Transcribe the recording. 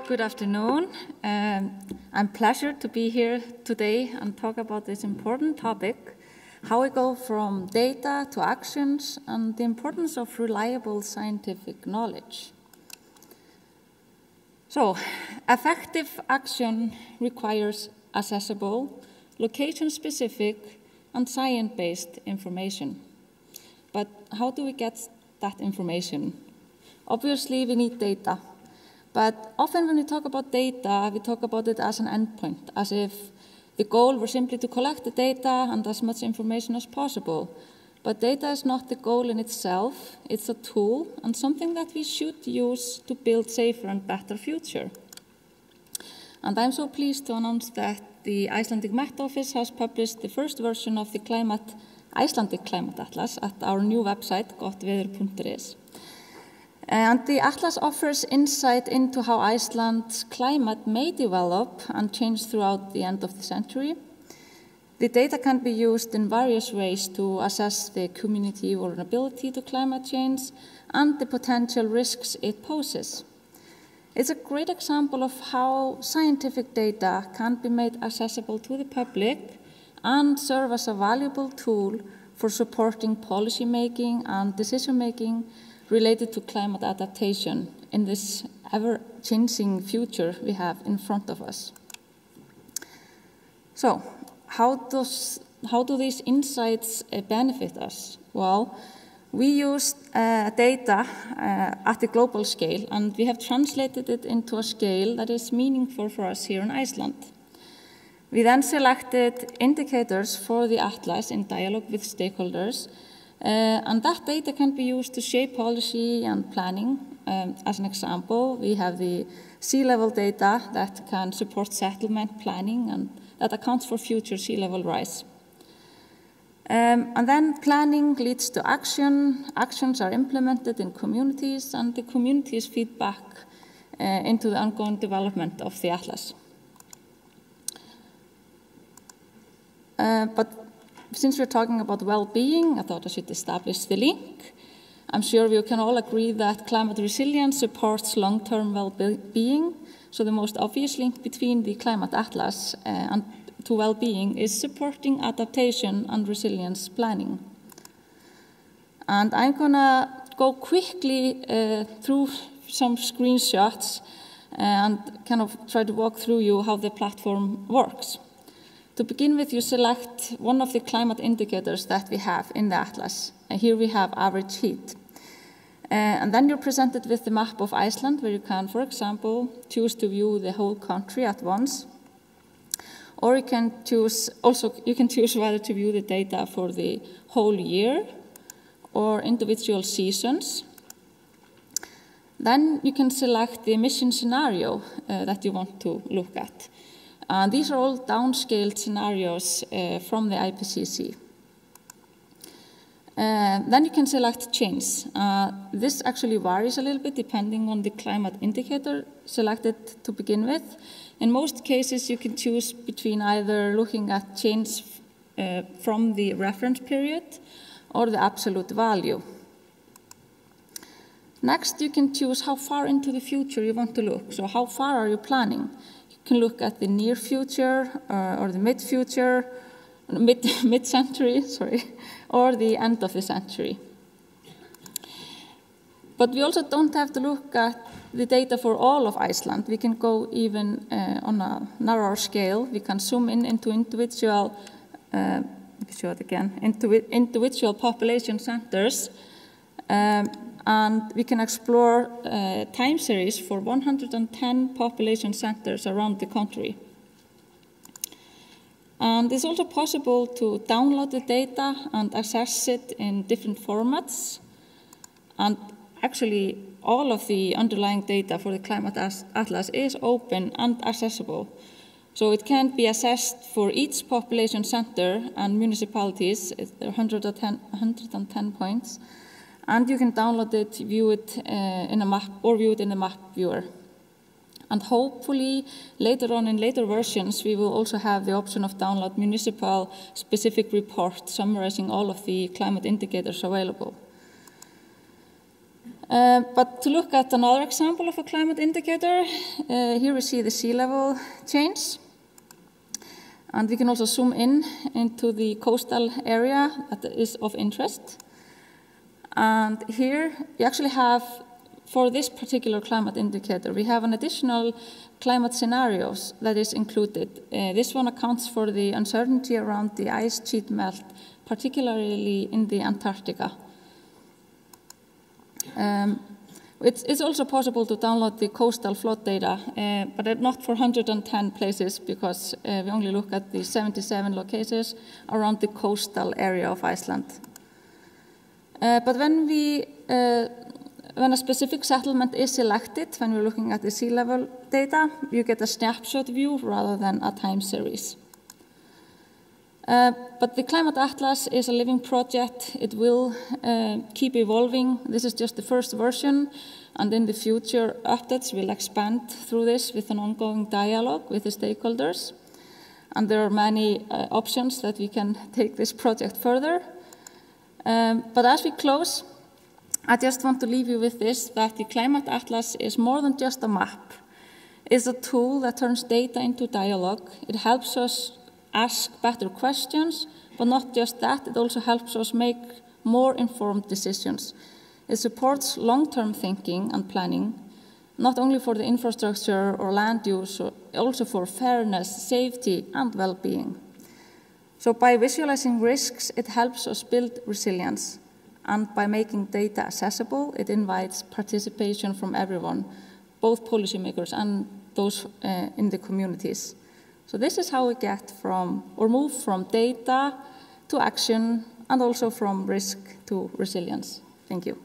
Good afternoon. I'm pleased to be here today and talk about this important topic, how we go from data to actions and the importance of reliable scientific knowledge. So, effective action requires accessible, location-specific, and science-based information. But how do we get that information? Obviously, we need data. But often when we talk about data, we talk about it as an endpoint, as if the goal were simply to collect the data and as much information as possible. But data is not the goal in itself. It's a tool and something that we should use to build safer and better future. And I'm so pleased to announce that the Icelandic Met Office has published the first version of the Icelandic Climate Atlas at our new website, gottveður.is. And the Atlas offers insight into how Iceland's climate may develop and change throughout the end of the century. The data can be used in various ways to assess the community vulnerability to climate change and the potential risks it poses. It's a great example of how scientific data can be made accessible to the public and serve as a valuable tool for supporting policy making and decision making related to climate adaptation in this ever-changing future we have in front of us. So, how do these insights benefit us? Well, we use data at the global scale, and we have translated it into a scale that is meaningful for us here in Iceland. We then selected indicators for the atlas in dialogue with stakeholders, and that data can be used to shape policy and planning. As an example, we have the sea level data that can support settlement planning and that accounts for future sea level rise. And then planning leads to action, actions are implemented in communities, and the communities feed back into the ongoing development of the atlas. But since we're talking about well-being, I thought I should establish the link. I'm sure we can all agree that climate resilience supports long-term well-being. So the most obvious link between the Climate Atlas and to well-being is supporting adaptation and resilience planning. And I'm going to go quickly through some screenshots and kind of try to walk through you how the platform works. To begin with, you select one of the climate indicators that we have in the atlas. And here we have average heat. And then you're presented with the map of Iceland, where you can, for example, choose to view the whole country at once. Or you can choose whether to view the data for the whole year or individual seasons. Then you can select the emission scenario that you want to look at. These are all downscaled scenarios from the IPCC. Then you can select change. This actually varies a little bit depending on the climate indicator selected to begin with. In most cases, you can choose between either looking at change from the reference period or the absolute value. Next, you can choose how far into the future you want to look. So how far are you planning? You can look at the near future or the mid-future, mid-century, sorry, or the end of the century. But we also don't have to look at the data for all of Iceland. We can go even on a narrower scale. We can zoom in into individual, individual population centers, and we can explore time series for 110 population centers around the country. And it's also possible to download the data and access it in different formats. And actually, all of the underlying data for the Climate Atlas is open and accessible. So it can be assessed for each population center and municipalities. There are 110 points. And you can download it, view it in a map, or view it in the map viewer. And hopefully, later on in later versions, we will also have the option of download municipal specific report summarizing all of the climate indicators available. But to look at another example of a climate indicator, here we see the sea level change. And we can also zoom in into the coastal area that is of interest. And here we actually have, for this particular climate indicator, we have an additional climate scenarios that is included. This one accounts for the uncertainty around the ice sheet melt, particularly in the Antarctica. It's also possible to download the coastal flood data, but not for 110 places because we only look at the 77 locations around the coastal area of Iceland. But when a specific settlement is selected, when we're looking at the sea level data, you get a snapshot view rather than a time series. But the Climate Atlas is a living project. It will keep evolving. This is just the first version, and in the future updates will expand through this with an ongoing dialogue with the stakeholders. And there are many options that we can take this project further. But as we close, I just want to leave you with this, that the Climate Atlas is more than just a map. It's a tool that turns data into dialogue. It helps us ask better questions, but not just that, it also helps us make more informed decisions. It supports long-term thinking and planning, not only for the infrastructure or land use, also for fairness, safety, and well-being. So by visualizing risks, it helps us build resilience. And by making data accessible, it invites participation from everyone, both policymakers and those in the communities. So this is how we get from, or move from data to action, and also from risk to resilience. Thank you.